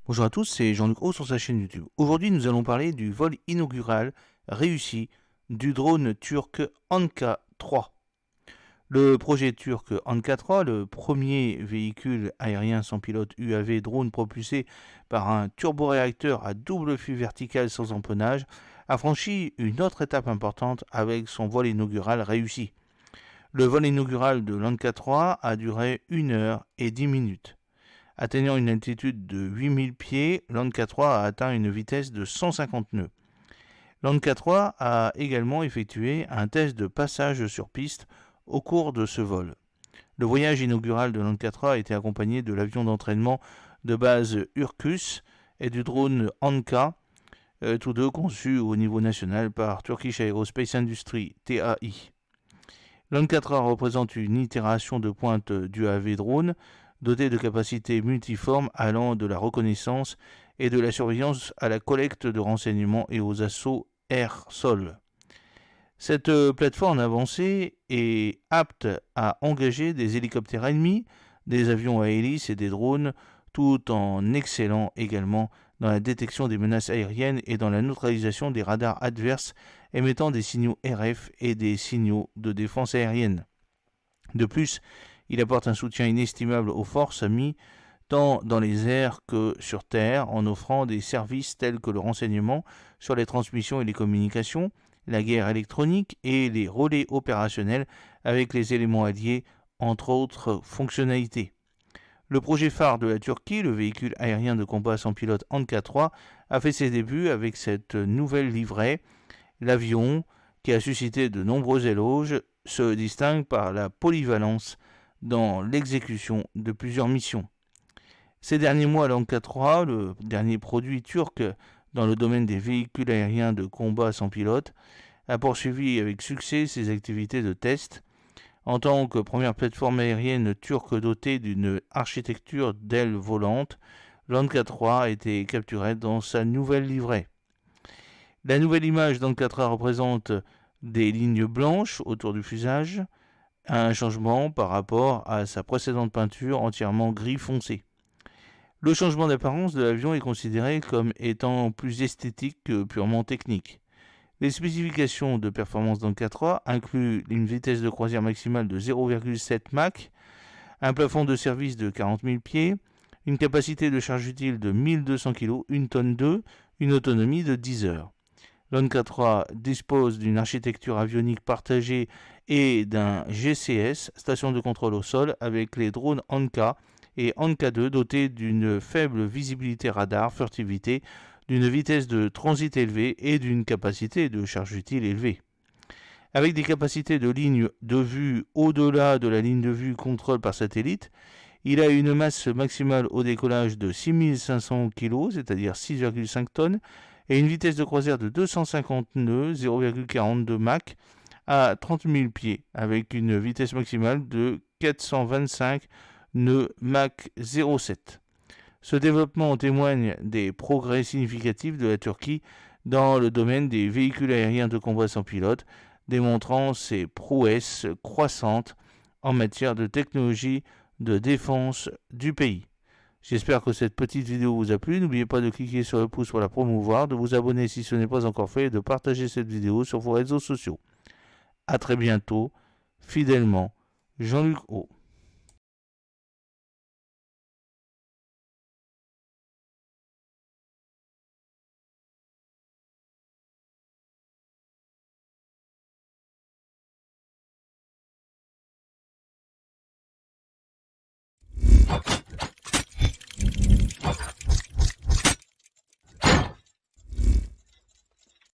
Bonjour à tous, c'est Jean-Luc Haut sur sa chaîne YouTube. Aujourd'hui, nous allons parler du vol inaugural réussi du drone turc Anka 3. Le projet turc Anka 3, le premier véhicule aérien sans pilote UAV drone propulsé par un turboréacteur à double flux vertical sans empennage, a franchi une autre étape importante avec son vol inaugural réussi. Le vol inaugural de l'Anka 3 a duré 1 heure et 10 minutes. Atteignant une altitude de 8000 pieds, l'Anka 3 a atteint une vitesse de 150 nœuds. L'Anka 3 a également effectué un test de passage sur piste au cours de ce vol. Le voyage inaugural de l'Anka 3 a été accompagné de l'avion d'entraînement de base Urkus et du drone Anka, tous deux conçus au niveau national par Turkish Aerospace Industry, TAI. L'Anka 3 représente une itération de pointe du AV drone doté de capacités multiformes allant de la reconnaissance et de la surveillance à la collecte de renseignements et aux assauts air-sol. Cette plateforme avancée est apte à engager des hélicoptères ennemis, des avions à hélice et des drones, tout en excellant également dans la détection des menaces aériennes et dans la neutralisation des radars adverses émettant des signaux RF et des signaux de défense aérienne. De plus, il apporte un soutien inestimable aux forces amies, tant dans les airs que sur terre, en offrant des services tels que le renseignement sur les transmissions et les communications, la guerre électronique et les relais opérationnels avec les éléments alliés, entre autres fonctionnalités. Le projet phare de la Turquie, le véhicule aérien de combat sans pilote Anka 3, a fait ses débuts avec cette nouvelle livrée. L'avion, qui a suscité de nombreux éloges, se distingue par la polyvalence dans l'exécution de plusieurs missions. Ces derniers mois, l'Anka 3, le dernier produit turc dans le domaine des véhicules aériens de combat sans pilote, a poursuivi avec succès ses activités de test. En tant que première plateforme aérienne turque dotée d'une architecture d'ailes volantes, l'Anka 3 a été capturée dans sa nouvelle livrée. La nouvelle image d'Anka 3 représente des lignes blanches autour du fuselage, un changement par rapport à sa précédente peinture entièrement gris foncé. Le changement d'apparence de l'avion est considéré comme étant plus esthétique que purement technique. Les spécifications de performance d'Anka 3 incluent une vitesse de croisière maximale de 0,7 Mach, un plafond de service de 40 000 pieds, une capacité de charge utile de 1200 kg, une tonne d'œufs, une autonomie de 10 heures. L'Anka 3 dispose d'une architecture avionique partagée et d'un GCS, station de contrôle au sol, avec les drones Anka et Anka 2 dotés d'une faible visibilité radar, furtivité, d'une vitesse de transit élevée et d'une capacité de charge utile élevée. Avec des capacités de ligne de vue au-delà de la ligne de vue contrôle par satellite, il a une masse maximale au décollage de 6500 kg, c'est-à-dire 6,5 tonnes, et une vitesse de croisière de 250 nœuds, 0,42 Mach, à 30 000 pieds, avec une vitesse maximale de 425 nœuds Mach 0,7. Ce développement témoigne des progrès significatifs de la Turquie dans le domaine des véhicules aériens de combat sans pilote, démontrant ses prouesses croissantes en matière de technologie de défense du pays. J'espère que cette petite vidéo vous a plu. N'oubliez pas de cliquer sur le pouce pour la promouvoir, de vous abonner si ce n'est pas encore fait et de partager cette vidéo sur vos réseaux sociaux. A très bientôt, fidèlement, Jean-Luc Haut.